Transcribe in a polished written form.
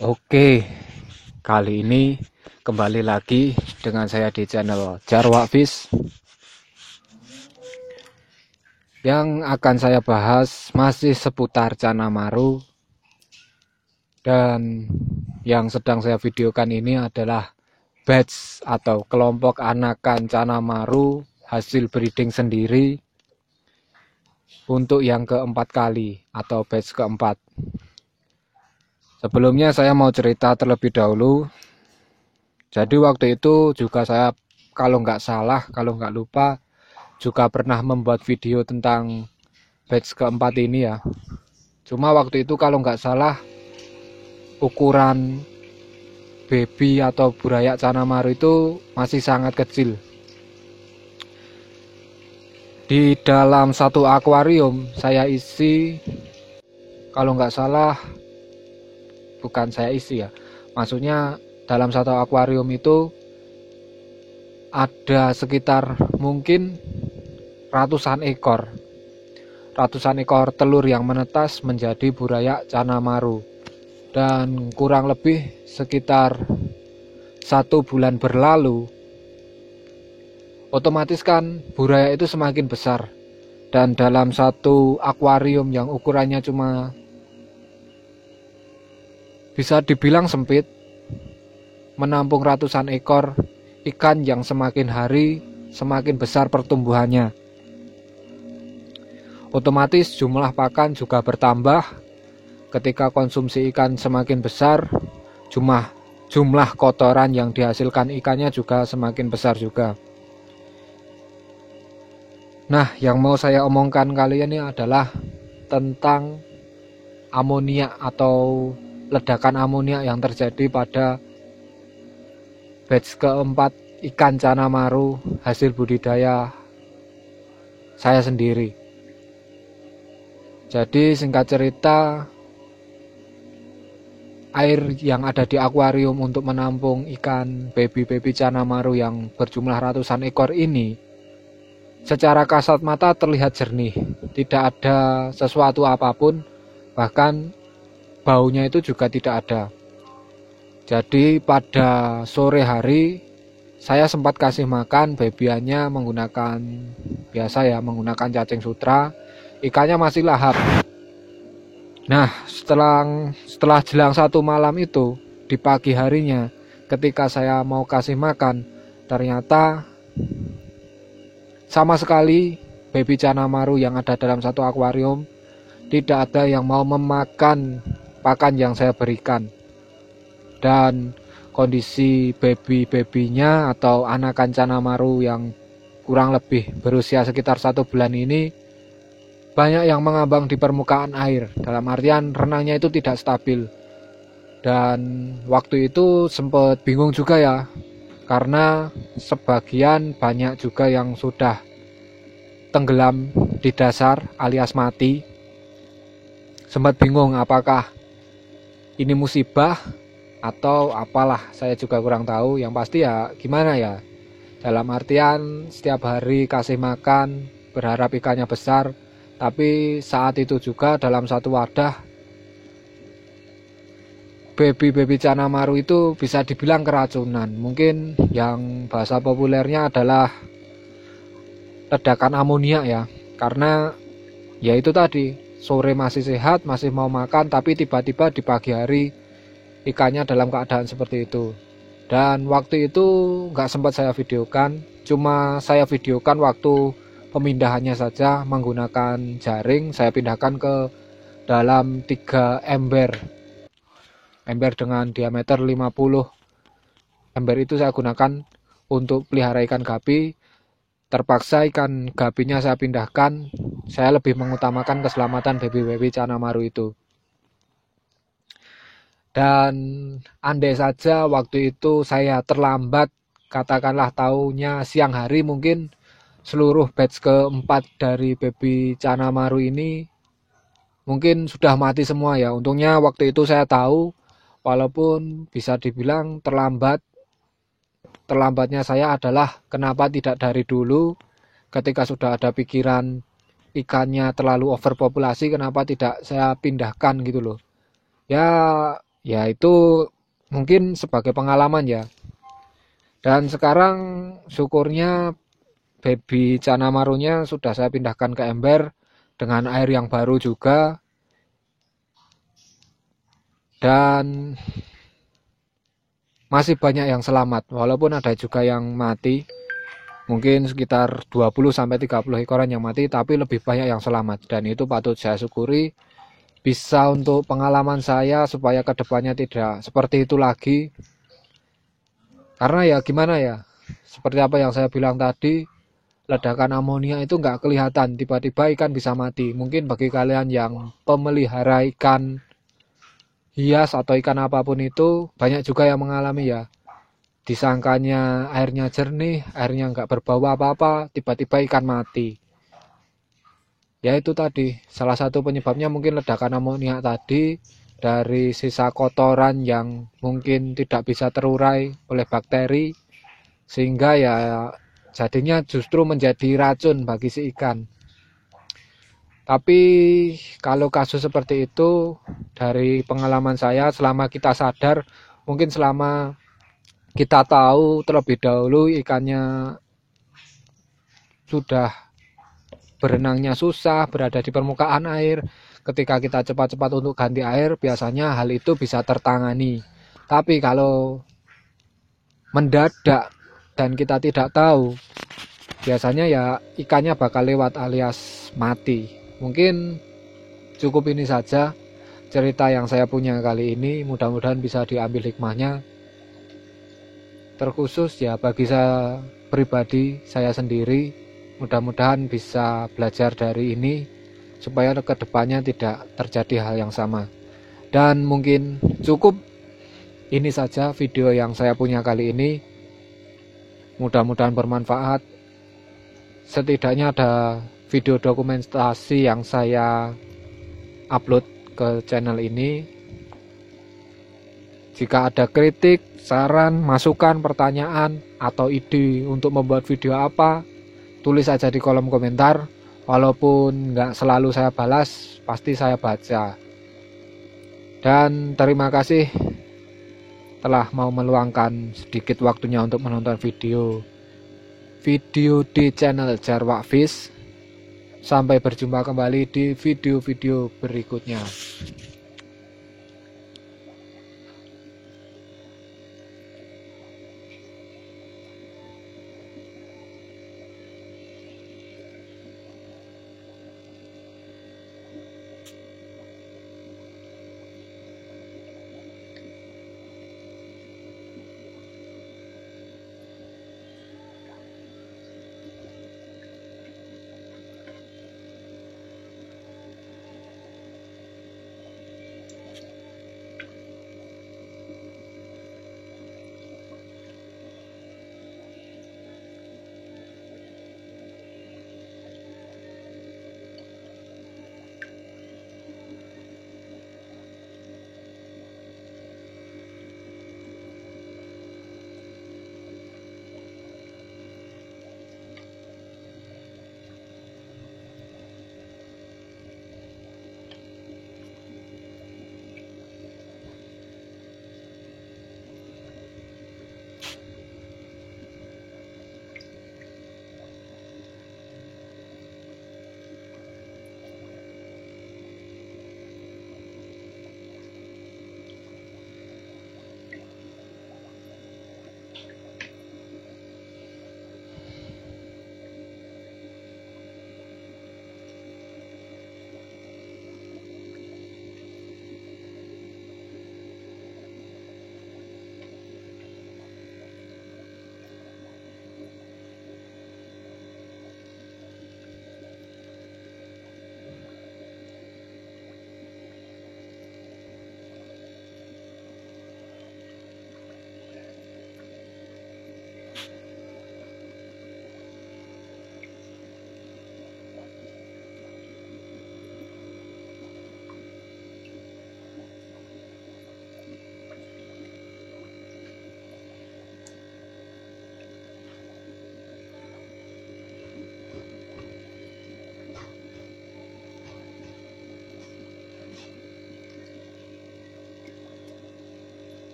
Oke, kali ini kembali lagi dengan saya di channel Jarwa Fish. Yang akan saya bahas masih seputar Cana Maru. Dan yang sedang saya videokan ini adalah batch atau kelompok anakan Cana Maru hasil breeding sendiri untuk yang keempat kali atau batch keempat. Sebelumnya saya mau cerita terlebih dahulu. Jadi waktu itu juga saya kalau nggak lupa juga pernah membuat video tentang batch keempat ini ya. Cuma waktu itu kalau nggak salah ukuran baby atau burayak Cana Maru itu masih sangat kecil. Di dalam satu akuarium saya isi, kalau nggak salah, bukan saya isi ya, maksudnya dalam satu akuarium itu ada sekitar mungkin ratusan ekor telur yang menetas menjadi burayak Cana Maru. Dan kurang lebih sekitar 1 bulan berlalu, otomatis kan burayak itu semakin besar. Dan dalam satu akuarium yang ukurannya cuma bisa dibilang sempit, menampung ratusan ekor ikan yang semakin hari semakin besar pertumbuhannya. Otomatis jumlah pakan juga bertambah. Ketika konsumsi ikan semakin besar, jumlah kotoran yang dihasilkan ikannya juga semakin besar juga. Nah, yang mau saya omongkan kali ini adalah tentang amonia atau ledakan amonia yang terjadi pada batch keempat ikan Cana Maru hasil budidaya saya sendiri. Jadi singkat cerita, air yang ada di akuarium untuk menampung ikan baby Cana Maru yang berjumlah ratusan ekor ini secara kasat mata terlihat jernih, tidak ada sesuatu apapun, bahkan baunya itu juga tidak ada. Jadi pada sore hari saya sempat kasih makan babyannya menggunakan cacing sutra. Ikannya masih lahap. Nah, setelah jelang satu malam itu, di pagi harinya, ketika saya mau kasih makan, ternyata sama sekali baby Cana Maru yang ada dalam satu akuarium tidak ada yang mau memakan pakan yang saya berikan. Dan kondisi baby-babynya atau anakan Cana Maru yang kurang lebih berusia sekitar 1 bulan ini banyak yang mengambang di permukaan air, dalam artian renangnya itu tidak stabil. Dan waktu itu sempat bingung juga ya, karena sebagian banyak juga yang sudah tenggelam di dasar alias mati. Sempat bingung apakah ini musibah atau apalah, saya juga kurang tahu. Yang pasti ya gimana ya, dalam artian setiap hari kasih makan berharap ikannya besar, tapi saat itu juga dalam satu wadah baby Cana Maru itu bisa dibilang keracunan. Mungkin yang bahasa populernya adalah ledakan amonia ya, karena ya itu tadi, sore masih sehat, masih mau makan, tapi tiba-tiba di pagi hari ikannya dalam keadaan seperti itu. Dan waktu itu nggak sempat saya videokan, cuma saya videokan waktu pemindahannya saja menggunakan jaring. Saya pindahkan ke dalam 3 ember dengan diameter 50. Ember itu saya gunakan untuk pelihara ikan gapi. Terpaksa ikan gapinya saya pindahkan. Saya lebih mengutamakan keselamatan baby Cana Maru itu. Dan andai saja waktu itu saya terlambat, katakanlah taunya siang hari, mungkin seluruh batch keempat dari baby Cana Maru ini mungkin sudah mati semua ya. Untungnya waktu itu saya tahu, walaupun bisa dibilang terlambatnya saya adalah kenapa tidak dari dulu, ketika sudah ada pikiran ikannya terlalu overpopulasi, kenapa tidak saya pindahkan gitu loh. Ya Ya itu mungkin sebagai pengalaman ya. Dan sekarang syukurnya baby Canamarunya sudah saya pindahkan ke ember dengan air yang baru juga. Dan masih banyak yang selamat, walaupun ada juga yang mati. Mungkin sekitar 20-30 ekoran yang mati, tapi lebih banyak yang selamat. Dan itu patut saya syukuri, bisa untuk pengalaman saya supaya kedepannya tidak seperti itu lagi. Karena ya gimana ya, seperti apa yang saya bilang tadi, ledakan amonia itu nggak kelihatan, tiba-tiba ikan bisa mati. Mungkin bagi kalian yang pemelihara ikan hias atau ikan apapun itu, banyak juga yang mengalami ya. Disangkanya airnya jernih, airnya nggak berbau apa-apa, tiba-tiba ikan mati. Ya itu tadi, salah satu penyebabnya mungkin ledakan amonia tadi, dari sisa kotoran yang mungkin tidak bisa terurai oleh bakteri, sehingga ya jadinya justru menjadi racun bagi si ikan. Tapi kalau kasus seperti itu, dari pengalaman saya, selama kita sadar, mungkin selama kita tahu terlebih dahulu ikannya sudah berenangnya susah, berada di permukaan air, ketika kita cepat-cepat untuk ganti air, biasanya hal itu bisa tertangani. Tapi kalau mendadak dan kita tidak tahu, biasanya ya ikannya bakal lewat alias mati. Mungkin cukup ini saja cerita yang saya punya kali ini, mudah-mudahan bisa diambil hikmahnya. Terkhusus ya bagi saya pribadi, saya sendiri, mudah-mudahan bisa belajar dari ini supaya kedepannya tidak terjadi hal yang sama. Dan mungkin cukup ini saja video yang saya punya kali ini. Mudah-mudahan bermanfaat. Setidaknya ada video dokumentasi yang saya upload ke channel ini. Jika ada kritik, saran, masukan, pertanyaan, atau ide untuk membuat video apa, tulis saja di kolom komentar. Walaupun nggak selalu saya balas, pasti saya baca. Dan terima kasih telah mau meluangkan sedikit waktunya untuk menonton video di channel Jarwak Fish. Sampai berjumpa kembali di video-video berikutnya.